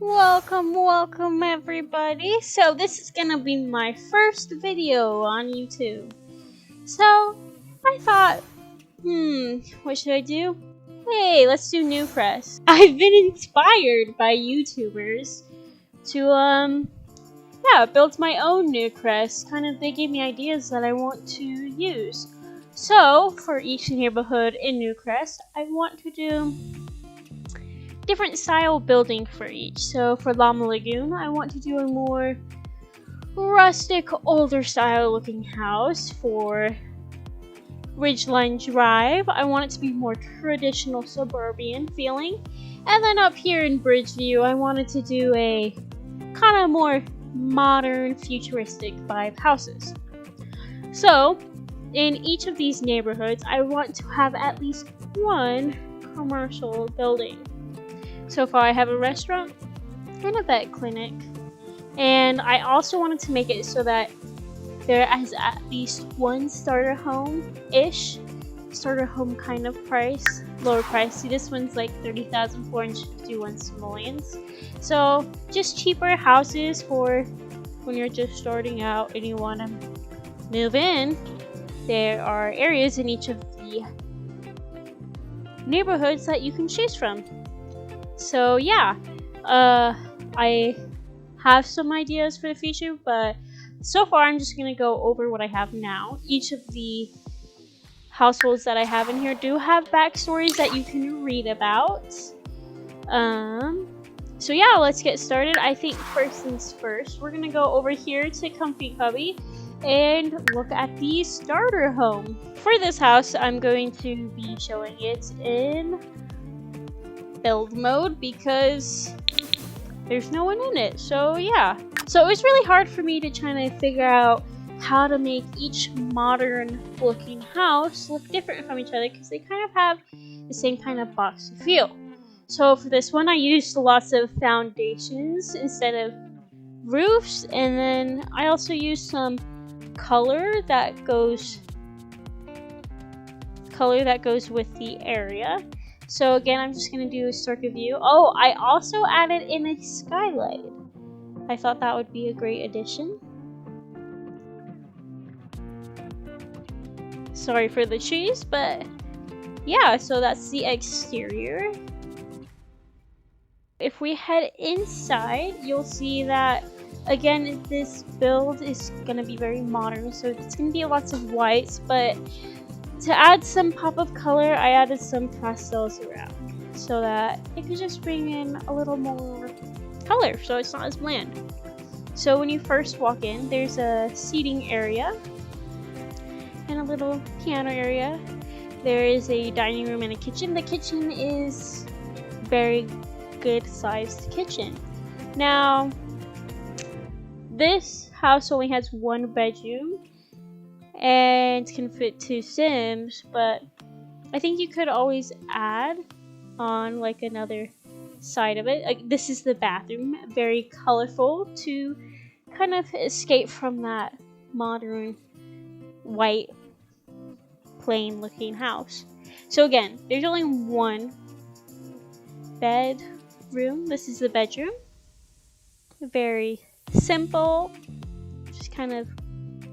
Welcome everybody. So this is gonna be my first video on YouTube. So I thought, what should I do? Hey, let's do Newcrest. I've been inspired by YouTubers to build my own Newcrest. They gave me ideas that I want to use. So for each neighborhood in Newcrest, I want to do different style building for each. So for Llama Lagoon, I want to do a more rustic, older style looking house. For Ridgeline Drive, I want it to be more traditional suburban feeling. And then up here in Bridgeview, I wanted to do a kind of more modern, futuristic vibe houses. So in each of these neighborhoods, I want to have at least one commercial building. So far I have a restaurant and a vet clinic, and I also wanted to make it so that there is at least one starter home-ish, starter home kind of price, lower price. See, this one's like 30,000, 451 simoleons. So just cheaper houses for when you're just starting out and you want to move in. There are areas in each of the neighborhoods that you can choose from. So yeah, I have some ideas for the future, but so far I'm just gonna go over what I have now. Each of the households that I have in here do have backstories that you can read about. So yeah, let's get started. I think first things first, we're gonna go over here to Comfy Cubby and look at the starter home. For this house, I'm going to be showing it in build mode because there's no one in it. So yeah, so it was really hard for me to try to figure out how to make each modern looking house look different from each other, because they kind of have the same kind of boxy feel. So for this one, I used lots of foundations instead of roofs, and then I also used some color that goes with the area. So again, I'm just going to do a circuit view. Oh, I also added in a skylight. I thought that would be a great addition. Sorry for the trees, but yeah, so that's the exterior. If we head inside, you'll see that, again, this build is going to be very modern. So it's going to be lots of whites, but to add some pop of color, I added some pastels around so that it could just bring in a little more color, so it's not as bland. So when you first walk in, there's a seating area and a little piano area. There is a dining room and a kitchen. The kitchen is very good sized kitchen. Now, this house only has one bedroom and can fit 2 Sims, but I think you could always add on like another side of it. Like, this is the bathroom, very colorful to kind of escape from that modern white plain looking house. So again, there's only one bedroom. This is the bedroom, very simple, just kind of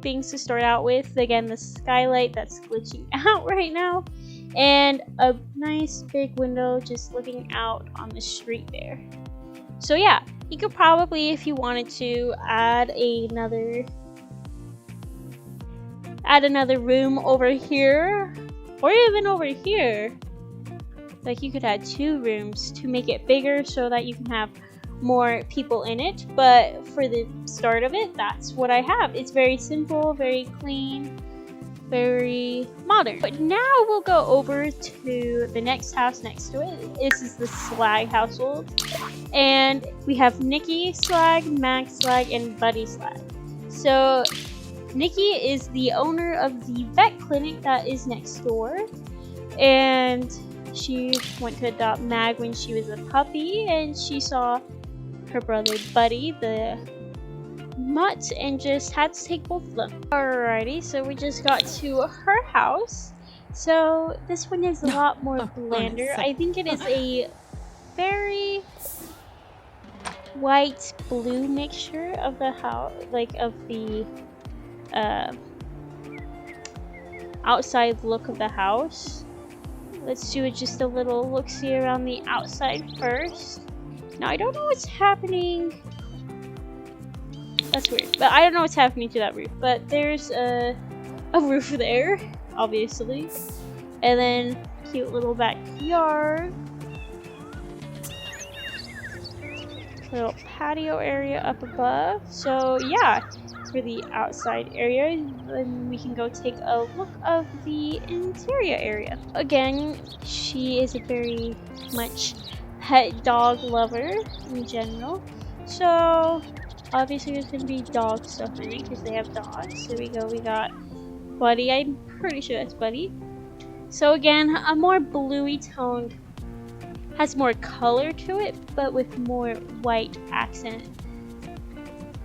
things to start out with. Again, the skylight that's glitching out right now, and a nice big window just looking out on the street there. So yeah, you could probably, if you wanted to, add another room over here, or even over here. Like, you could add 2 rooms to make it bigger so that you can have more people in it. But for the start of it, that's what I have. It's very simple, very clean, very modern. But now we'll go over to the next house next to it. This is the Slag household, and we have Nikki Slag, Max Slag, and Buddy Slag. So Nikki is the owner of the vet clinic that is next door, and she went to adopt Mag when she was a puppy, and she saw her brother Buddy, the mutt, and just had to take both of them. Alrighty, so we just got to her house. So this one is a lot more blander. I think it is a very white blue mixture of the house, like of the outside look of the house. Let's do just a little look-see around the outside first. Now I don't know what's happening. That's weird, but I don't know what's happening to that roof. But there's a roof there, obviously, and then cute little backyard. Little patio area up above. So yeah, for the outside area, then we can go take a look of the interior area. Again, she is a very much pet dog lover in general. So obviously there's gonna be dog stuff in it because they have dogs. Here we go, we got Buddy. I'm pretty sure that's Buddy. So again, a more bluey toned, has more color to it, but with more white accent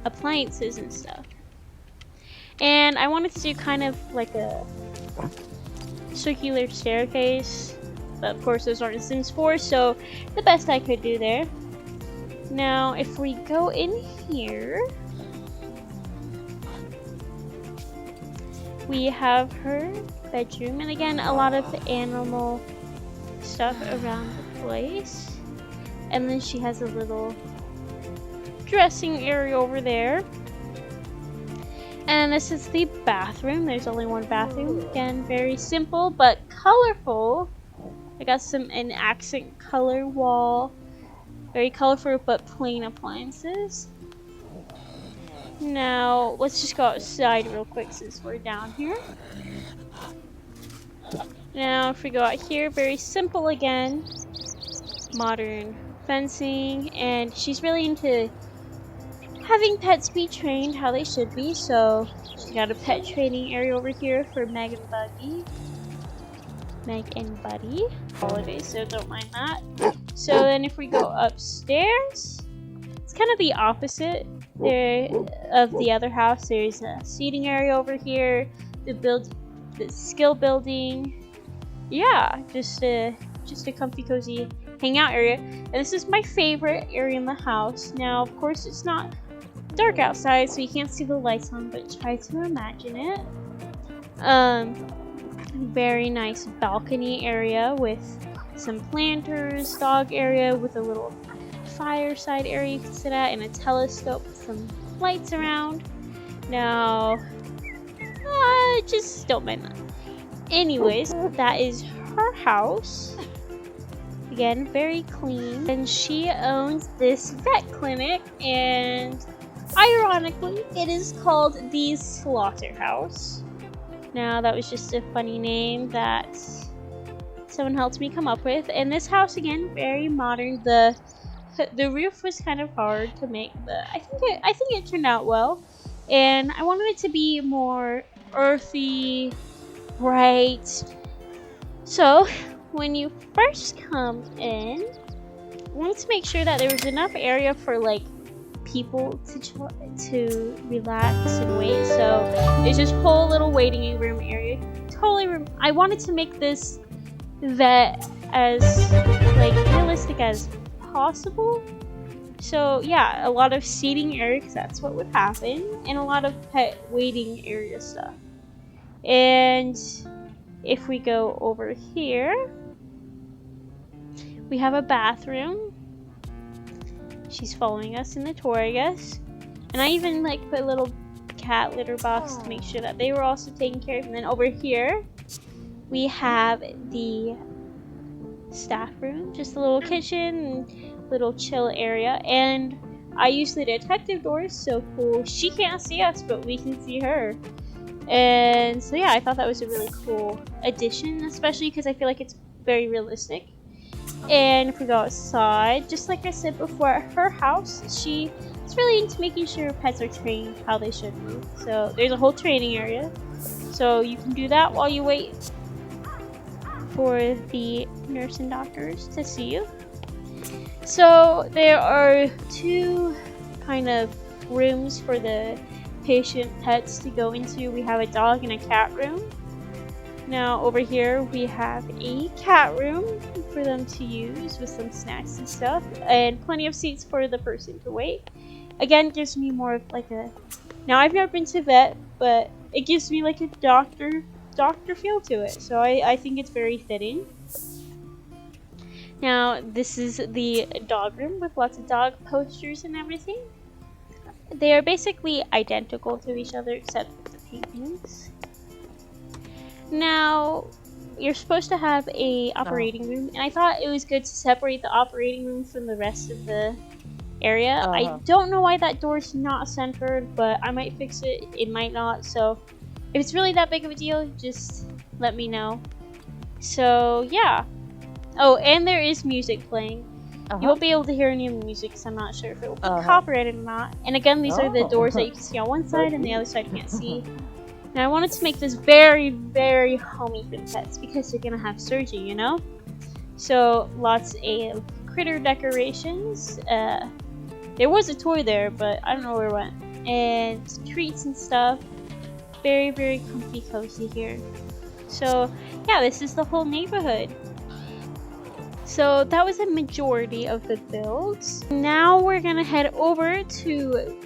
appliances and stuff. And I wanted to do kind of like a circular staircase, but of course those aren't in Sims 4, so the best I could do there. Now if we go in here, we have her bedroom, and again a lot of animal stuff around the place. And then she has a little dressing area over there. And this is the bathroom. There's only one bathroom. Again, very simple but colorful. I got an accent color wall. Very colorful but plain appliances. Now, let's just go outside real quick since we're down here. Now, if we go out here, very simple again. Modern fencing, and she's really into having pets be trained how they should be, so she's got a pet training area over here for Meg and Buddy. Holidays, so don't mind that. So then if we go upstairs, it's kind of the opposite there of the other house. There's a seating area over here, the skill building. Yeah, just a comfy cozy hangout area. And this is my favorite area in the house. Now of course it's not dark outside, so you can't see the lights on, but try to imagine it. Very nice balcony area with some planters, dog area with a little fireside area you can sit at, and a telescope with some lights around. Now just don't mind that. Anyways, that is her house. Again, very clean. And she owns this vet clinic, and ironically, it is called the Slaughterhouse. Now, that was just a funny name that someone helped me come up with. And this house, again, very modern. The roof was kind of hard to make, but I think it turned out well. And I wanted it to be more earthy, bright. So when you first come in, I wanted to make sure that there was enough area for like people to relax and wait. So there's this whole little waiting room area. I wanted to make this vet as like realistic as possible. So yeah, a lot of seating area, because that's what would happen, and a lot of pet waiting area stuff. And if we go over here, we have a bathroom. She's following us in the tour, I guess. And I even like put a little cat litter box to make sure that they were also taken care of. And then over here, we have the staff room, just a little kitchen, little chill area. And I use the detective doors, so cool. She can't see us, but we can see her. And so yeah, I thought that was a really cool addition, especially because I feel like it's very realistic. And if we go outside, just like I said before, at her house, she is really into making sure pets are trained how they should be. So there's a whole training area, so you can do that while you wait for the nurse and doctors to see you. So there are two kind of rooms for the patient pets to go into. We have a dog and a cat room. Now over here we have a cat room for them to use with some snacks and stuff, and plenty of seats for the person to wait. Again, gives me more of like a... Now I've never been to vet, but it gives me like a doctor feel to it, so I think it's very fitting. Now this is the dog room with lots of dog posters and everything. They are basically identical to each other except for the paintings. Now, you're supposed to have a operating room, and I thought it was good to separate the operating room from the rest of the area. I don't know why that door's not centered, but I might fix it. It might not. So, if it's really that big of a deal, just let me know. So, yeah. Oh, and there is music playing. You won't be able to hear any of the music because I'm not sure if it will be copyrighted or not. And again, these are the doors that you can see on one side, and the other side you can't see. Now I wanted to make this very, very homey for the pets because they're gonna have surgery, you know? So lots of critter decorations. There was a toy there, but I don't know where it went. And treats and stuff. Very, very comfy, cozy here. So yeah, this is the whole neighborhood. So that was a majority of the builds. Now we're gonna head over to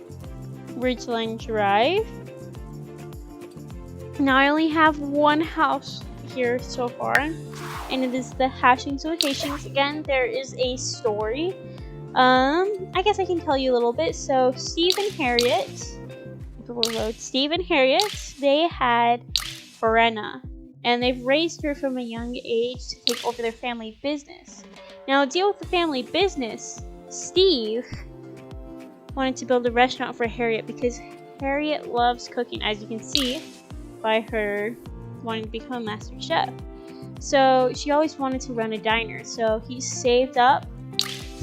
Ridgeline Drive. Now I only have one house here so far, and it is the Hashings locations. Again, there is a story. I guess I can tell you a little bit. So Steve and Harriet, they had Brenna, and they've raised her from a young age to take over their family business. Now to deal with the family business, Steve wanted to build a restaurant for Harriet because Harriet loves cooking, as you can see by her wanting to become a master chef. So she always wanted to run a diner, so he saved up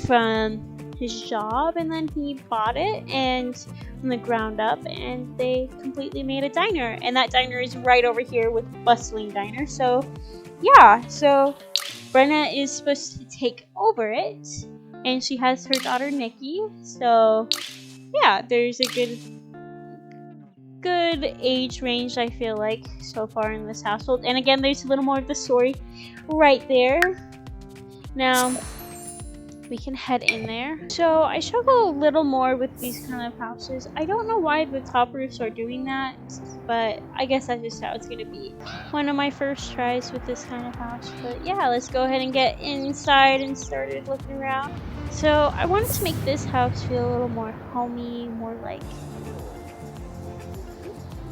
from his job and then he bought it and from the ground up, and they completely made a diner, and that diner is right over here with Bustling Diner. So yeah, so Brenna is supposed to take over it, and she has her daughter Nikki. So yeah, there's a good age range, I feel like, so far in this household. And again, there's a little more of the story right there. Now we can head in there. So I struggle a little more with these kind of houses. I don't know why the top roofs are doing that, but I guess that's just how it's gonna be. One of my first tries with this kind of house. But yeah, let's go ahead and get inside and started looking around. So I wanted to make this house feel a little more homey, more like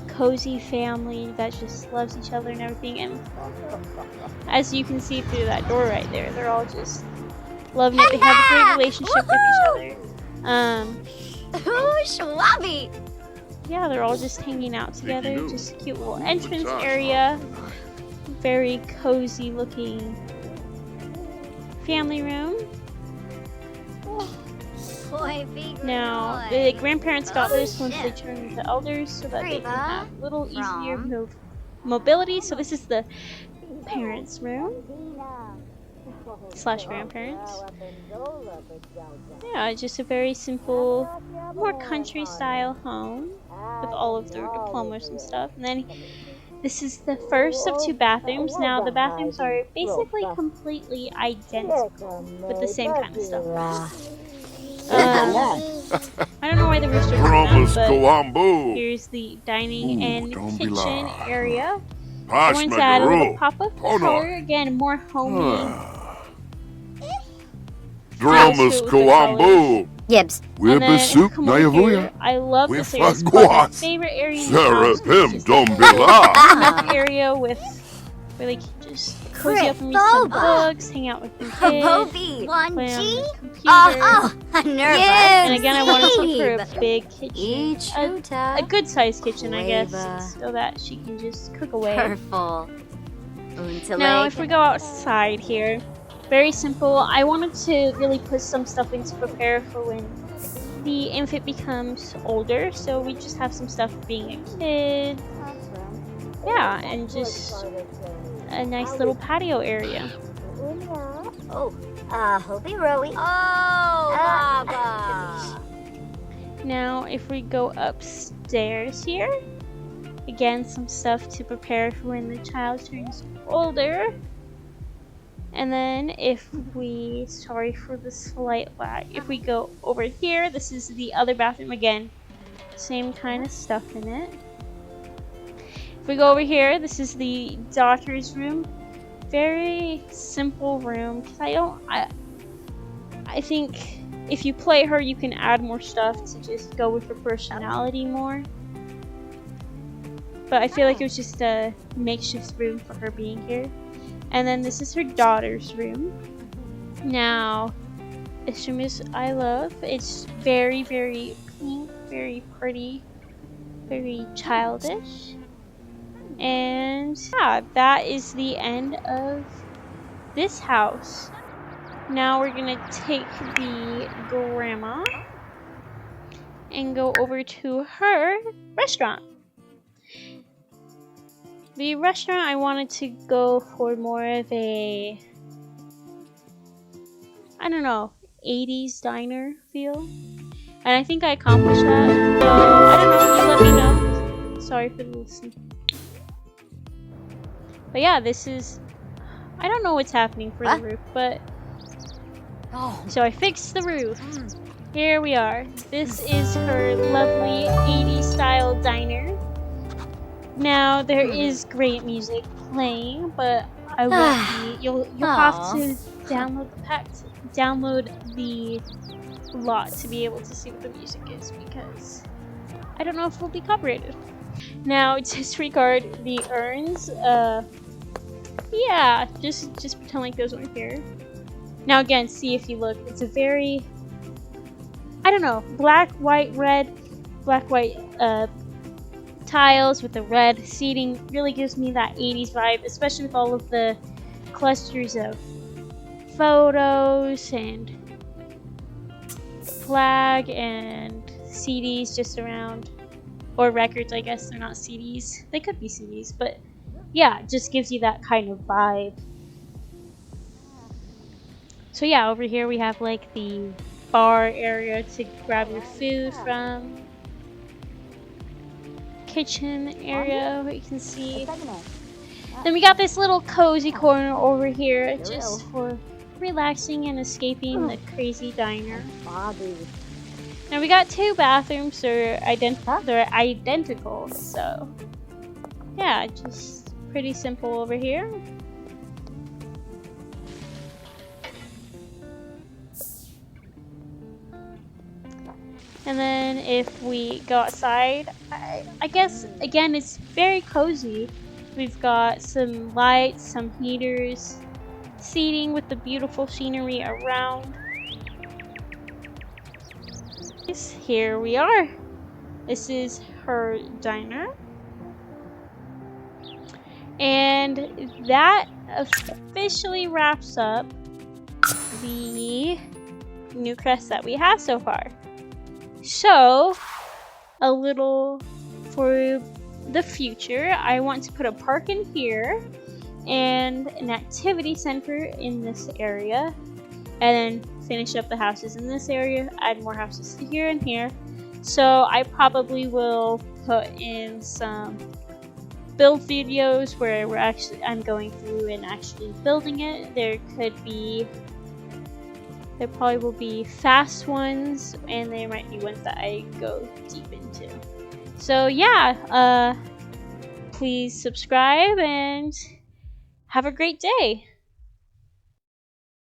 cozy family that just loves each other and everything. And as you can see through that door right there, they're all just loving it. They have a great relationship with each other. Yeah, they're all just hanging out together. Just a cute little entrance area. Very cozy looking family room. Now, the grandparents got this once they turned into elders so that they can have a little easier mobility. So this is the parents' room / grandparents. Yeah, just a very simple, more country style home with all of their diplomas and stuff. And then this is the first of 2 bathrooms. Now the bathrooms are basically completely identical with the same kind of stuff. I don't know why the rooster did that, but here's the dining and kitchen area. I wanted to add a little pop-up color, again, more homey. Yibs. And then come over here. I love this area. It's probably my favorite area in the house. It's just a area with where they can just cozy up and read some books, hang out with their kids, play on the computer. And again, I wanted some for a big kitchen, a good-sized kitchen, I guess, so that she can just cook away. Now, if we go outside here, very simple. I wanted to really put some stuff in to prepare for when the infant becomes older, so we just have some stuff for being a kid. Yeah, and just a nice little patio area. Now, if we go upstairs here, Again, some stuff to prepare for when the child turns older. And then if we, sorry for the slight lag, if we go over here, this is the other bathroom again. Same kind of stuff in it. If we go over here, this is the daughter's room. Very simple room, because I think if you play her, you can add more stuff to just go with her personality more. But I feel like it was just a makeshift room for her being here. And then this is her daughter's room. Now, this room is I love. It's very, very pink, very pretty, very childish. And yeah, that is the end of this house. Now we're gonna take the grandma and go over to her restaurant. The restaurant, I wanted to go for more of a, I don't know, 80s diner feel. And I think I accomplished that. So, I don't know, you let me know. Sorry for the listening. But yeah, this is, I don't know what's happening for the roof, but, so I fixed the roof. Here we are. This is her lovely 80s style diner. Now there is great music playing, but I won't be. You'll have to download the pack, download the lot to be able to see what the music is, because I don't know if we'll be copyrighted. Now disregard the urns. Yeah, just pretend like those weren't here. Now again, see if you look. It's a very, I don't know, black, white, red, black, white. Tiles with the red seating really gives me that 80s vibe, especially with all of the clusters of photos and flag and CDs just around, or records. I guess they're not CDs, they could be CDs, but yeah, it just gives you that kind of vibe. So yeah, over here we have like the bar area to grab your food from. Kitchen area where you can see. Then we got this little cozy corner over here just for relaxing and escaping the crazy diner. Now we got two bathrooms. They're identical, so yeah, just pretty simple over here. And then if we go outside, I guess, again, it's very cozy. We've got some lights, some heaters, seating with the beautiful scenery around. Here we are. This is her diner. And that officially wraps up the Newcrest that we have so far. So, a little for the future, I want to put a park in here and an activity center in this area, and then finish up the houses in this area, add more houses to here and here. So I probably will put in some build videos where I'm going through and actually building it. There probably will be fast ones, and there might be ones that I go deep into. So yeah, please subscribe and have a great day.